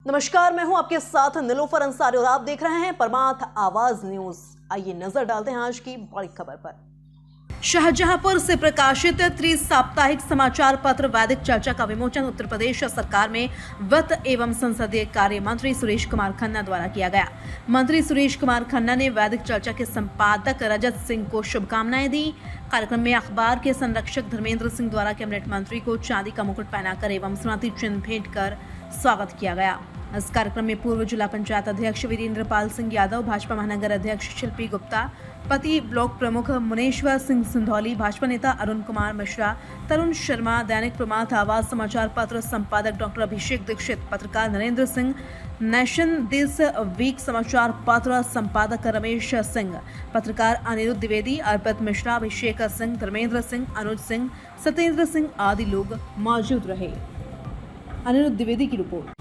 नमस्कार, मैं हूं आपके साथ नीलोफर अंसारी और आप देख रहे हैं परमार्थ आवाज न्यूज। आइए नजर डालते हैं आज की बड़ी खबर पर। शाहजहांपुर से प्रकाशित त्रिसाप्ताहिक समाचार पत्र वैदिक चर्चा का विमोचन उत्तर प्रदेश सरकार में वित्त एवं संसदीय कार्य मंत्री सुरेश कुमार खन्ना द्वारा किया गया। मंत्री सुरेश कुमार खन्ना ने वैदिक चर्चा के संपादक रजत सिंह को शुभकामनाएं दी। कार्यक्रम में अखबार के संरक्षक धर्मेंद्र सिंह द्वारा कैबिनेट मंत्री को चांदी का मुकुट पहनाकर एवं स्मृति चिन्ह भेंट कर स्वागत किया गया। इस कार्यक्रम में पूर्व जिला पंचायत अध्यक्ष वीरेंद्र पाल सिंह यादव, भाजपा महानगर अध्यक्ष शिल्पी गुप्ता, पति ब्लॉक प्रमुख मुनेश्वर सिंह सिंधौली, भाजपा नेता अरुण कुमार मिश्रा, तरुण शर्मा, दैनिक प्रमाथ आवाज समाचार पत्र संपादक डॉक्टर अभिषेक दीक्षित, पत्रकार Narendra Singh, Nation This Week समाचार पत्र संपादक रमेश सिंह, पत्रकार अनिरुद्ध द्विवेदी, अर्पित मिश्रा, अभिषेक सिंह, धर्मेंद्र सिंह, अनुज सिंह, सत्येंद्र सिंह आदि लोग मौजूद रहे। अनिरुद्ध द्विवेदी की रिपोर्ट।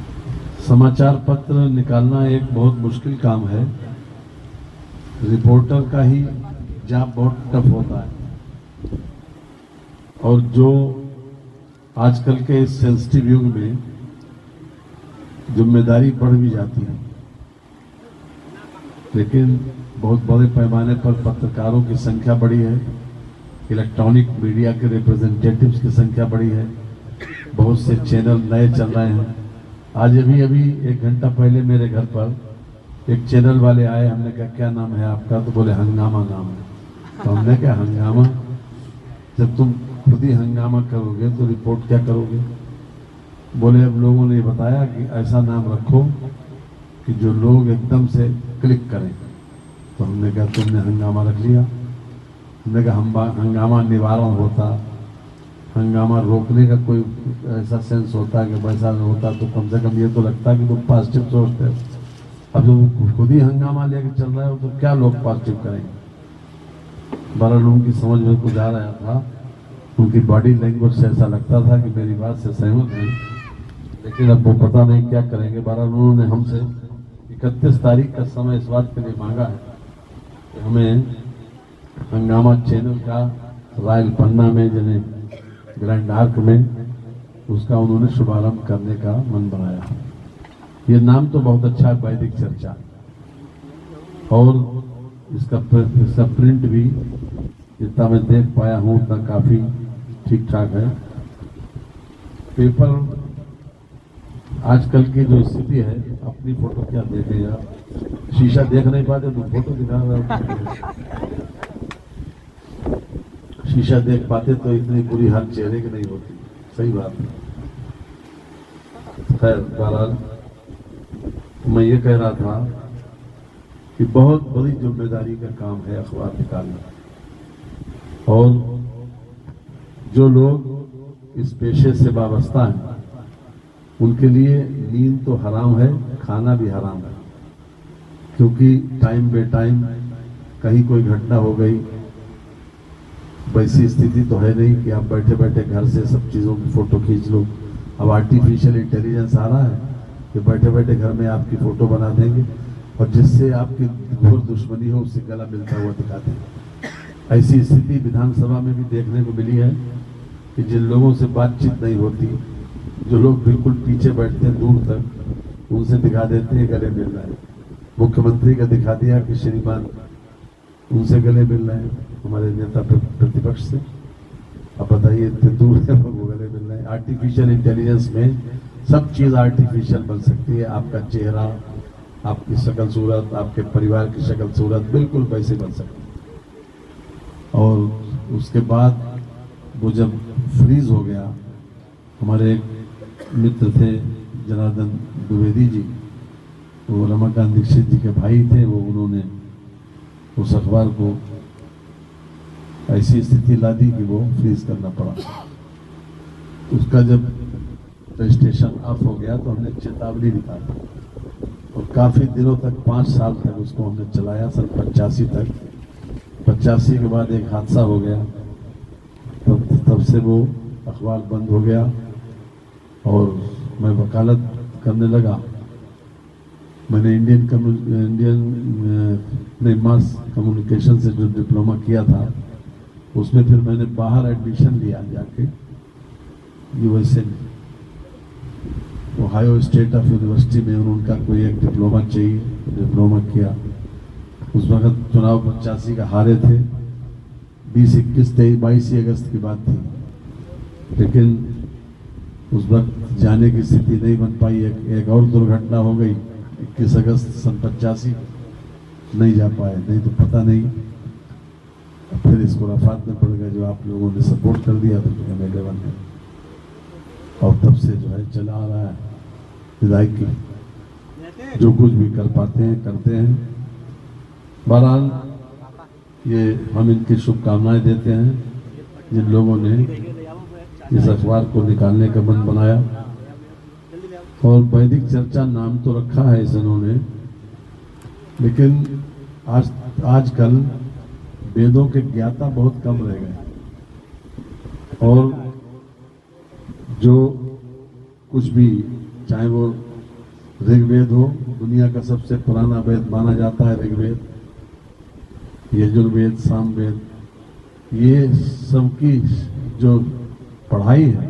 समाचार पत्र निकालना एक बहुत मुश्किल काम है। रिपोर्टर का ही जॉब बहुत टफ होता है और जो आजकल के इस सेंसिटिव युग में जिम्मेदारी बढ़ भी जाती है, लेकिन बहुत बड़े पैमाने पर पत्रकारों की संख्या बढ़ी है, इलेक्ट्रॉनिक मीडिया के रिप्रेजेंटेटिव्स की संख्या बढ़ी है, बहुत से चैनल नए चल रहे हैं। आज अभी 1 घंटा पहले मेरे घर पर एक चैनल वाले आए। हमने कहा क्या नाम है आपका? तो बोले हंगामा नाम है। तो हमने कहा हंगामा? जब तुम खुद ही हंगामा करोगे तो रिपोर्ट क्या करोगे? बोले अब लोगों ने बताया कि ऐसा नाम रखो कि जो लोग एकदम से क्लिक करें। तो हमने कहा तुमने हंगामा रख लिया। हमने कहा हंगामा निवारण होता, हंगामा रोकने का कोई ऐसा सेंस होता है कि वैसा होता तो कम से कम ये तो लगता है कि तुम पॉजिटिव सोचते हो। अब जो खुद ही हंगामा लेके चल रहे हो तो क्या लोग पॉजिटिव करेंगे? 12 लोगों की समझ में कुछ आ रहा था, उनकी बॉडी लैंग्वेज से ऐसा लगता था कि मेरी बात से सहमत है, लेकिन अब वो पता नहीं क्या करेंगे। 12 लोगों ने हमसे 31 तारीख का समय इस बात के लिए मांगा है कि हमें हंगामा चैनल का रॉयल पन्ना में जिन्हें ग्रैंड आर्क में उसका उन्होंने शुभारंभ करने का मन बनाया। ये नाम तो बहुत अच्छा है, वैदिक चर्चा, और इसका प्रिंट भी जितना मैं देख पाया हूँ उतना काफी ठीक ठाक है। पेपर आजकल की जो स्थिति है, अपनी फोटो क्या देखे यार, शीशा देख नहीं पाते तो फोटो दिखा रहे। शीशा देख पाते तो इतनी बुरी हाल चेहरे की नहीं होती। सही बात है। खैर, बहरहाल मैं ये कह रहा था कि बहुत बड़ी जिम्मेदारी का काम है अखबार निकालना, और जो लोग इस पेशे से वाबस्ता हैं उनके लिए नींद तो हराम है, खाना भी हराम है, क्योंकि टाइम बे टाइम कहीं कोई घटना हो गई। वैसी स्थिति तो है नहीं कि आप बैठे बैठे घर से सब चीज़ों की फोटो खींच लो। अब आर्टिफिशियल इंटेलिजेंस आ रहा है कि बैठे बैठे घर में आपकी फोटो बना देंगे और जिससे आपकी घोर दुश्मनी हो उससे गला मिलता हुआ दिखा देंगे। ऐसी स्थिति विधानसभा में भी देखने को मिली है कि जिन लोगों से बातचीत नहीं होती, जो लोग बिल्कुल पीछे बैठते हैं दूर तक, उनसे दिखा देते हैं गले मिल रहे हैं। मुख्यमंत्री का दिखा दिया कि श्रीमान उनसे गले मिल रहे हैं, हमारे नेता प्रतिपक्ष से। अब बताइए इतने दूर है वो गले मिल रहे हैं। आर्टिफिशियल इंटेलिजेंस में सब चीज आर्टिफिशियल बन सकती है। आपका चेहरा, आपकी शक्ल सूरत, आपके परिवार की शक्ल सूरत बिल्कुल वैसे बन सकती है। और उसके बाद वो जब फ्रीज हो गया, हमारे एक मित्र थे जनार्दन द्विवेदी जी, वो रमाकांत दीक्षित जी के भाई थे, वो उन्होंने उस अखबार को ऐसी स्थिति ला दी कि वो फ्रीज करना पड़ा। उसका जब रजिस्ट्रेशन ऑफ हो गया तो हमने चेतावनी निकाली और काफी दिनों तक 5 साल तक उसको हमने चलाया, सन 85 तक। 85 के बाद एक हादसा हो गया, तब से वो अखबार बंद हो गया और मैं वकालत करने लगा। मैंने इंडियन मास कम्युनिकेशन से जो डिप्लोमा किया था, उसमें फिर मैंने बाहर एडमिशन लिया जाके यूएसए में। ओहायो स्टेट ऑफ यूनिवर्सिटी में उनका कोई एक डिप्लोमा चाहिए, डिप्लोमा किया। उस वक्त चुनाव 85 का हारे थे, 20, 21, 23, 22 अगस्त की बात थी, लेकिन उस वक्त जाने की स्थिति नहीं बन पाई। एक और दुर्घटना हो गई 21 अगस्त सन 85, नहीं जा पाए, नहीं तो पता नहीं फिर इसको रफात में पड़ गया। जो आप लोगों ने सपोर्ट कर दिया तो MLA बन गए और तब से जो है चला आ रहा है विधायक की, जो कुछ भी कर पाते हैं करते हैं। बहरहाल ये हम इनकी शुभकामनाएं देते हैं जिन लोगों ने इस अखबार को निकालने का मन बनाया। और वैदिक चर्चा नाम तो रखा है इस इन्होंने, लेकिन आजकल वेदों के ज्ञाता बहुत कम रह गए और जो कुछ भी, चाहे वो ऋग्वेद हो, दुनिया का सबसे पुराना वेद माना जाता है ऋग्वेद, यजुर्वेद, सामवेद, ये सबकी जो पढ़ाई है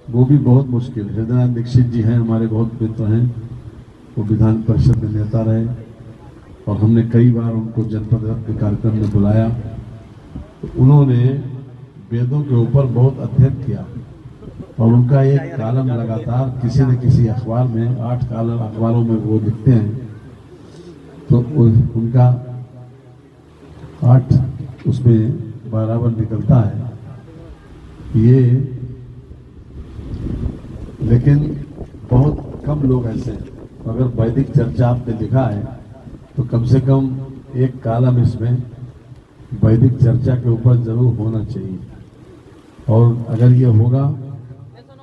वो भी बहुत मुश्किल। हृदयनाथ दीक्षित जी हैं, हमारे बहुत मित्र हैं, वो विधान परिषद में नेता रहे और हमने कई बार उनको जनपद रत्न कार्यक्रम में बुलाया। तो उन्होंने वेदों के ऊपर बहुत अध्ययन किया और उनका एक कॉलम लगातार किसी न किसी अखबार में, 8 कॉलम अखबारों में वो लिखते हैं, तो उनका 8 उसमें बराबर निकलता है ये। लेकिन बहुत कम लोग ऐसे हैं। अगर वैदिक चर्चा आपने लिखा है तो कम से कम एक कॉलम इसमें वैदिक चर्चा के ऊपर जरूर होना चाहिए और अगर ये होगा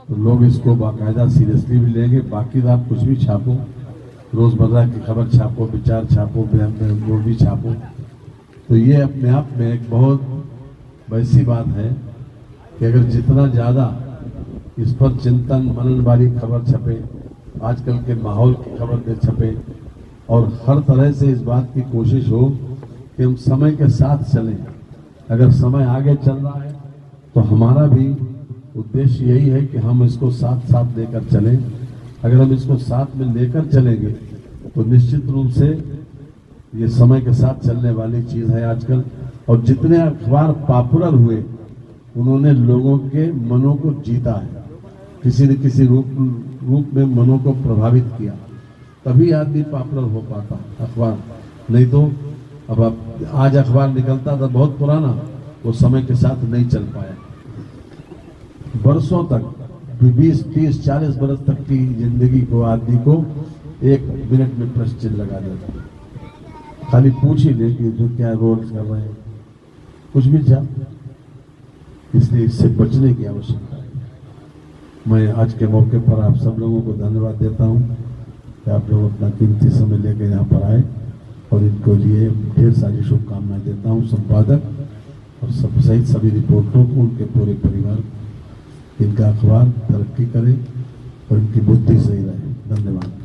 तो लोग इसको बाकायदा सीरियसली भी लेंगे। बाकी तो आप कुछ भी छापो, रोजमर्रा की खबर छापो, विचार छापो, वो भी छापो, तो ये अपने आप में एक बहुत वैसी बात है कि अगर जितना ज़्यादा इस पर चिंतन मनन वाली खबर छपे, आजकल के माहौल की खबर छपे और हर तरह से इस बात की कोशिश हो कि हम समय के साथ चलें। अगर समय आगे चल रहा है तो हमारा भी उद्देश्य यही है कि हम इसको साथ साथ लेकर चलें। अगर हम इसको साथ में लेकर चलेंगे तो निश्चित रूप से ये समय के साथ चलने वाली चीज़ है आजकल। और जितने अखबार पॉपुलर हुए उन्होंने लोगों के मनों को जीता है, किसी न किसी रूप में मनों को प्रभावित किया, तभी आदमी पॉपुलर हो पाता अखबार। नहीं तो अब आज अखबार निकलता था बहुत पुराना, वो समय के साथ नहीं चल पाया। बरसों तक 20, 30, 40 बरस तक की जिंदगी को आदमी को 1 मिनट में प्रश्न चिन्ह लगा देता। खाली पूछ ही ले कि जो क्या रोल कर रहे हैं, कुछ भी जा। इसलिए इससे बचने की आवश्यकता है। मैं आज के मौके पर आप सब लोगों को धन्यवाद देता हूं कि आप लोग अपना कीमती समय लेकर यहाँ पर आए और इनको लिए ढेर सारी शुभकामनाएं देता हूं। संपादक और सब सहित सभी रिपोर्टरों को, उनके पूरे परिवार, इनका अखबार तरक्की करे और इनकी बुद्धि सही रहे। धन्यवाद।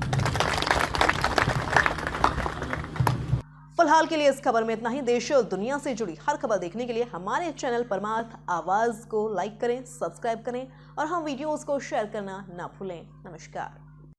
फिलहाल के लिए इस खबर में इतना ही। देश और दुनिया से जुड़ी हर खबर देखने के लिए हमारे चैनल परमार्थ आवाज को लाइक करें, सब्सक्राइब करें और हम वीडियोस को शेयर करना ना भूलें। नमस्कार।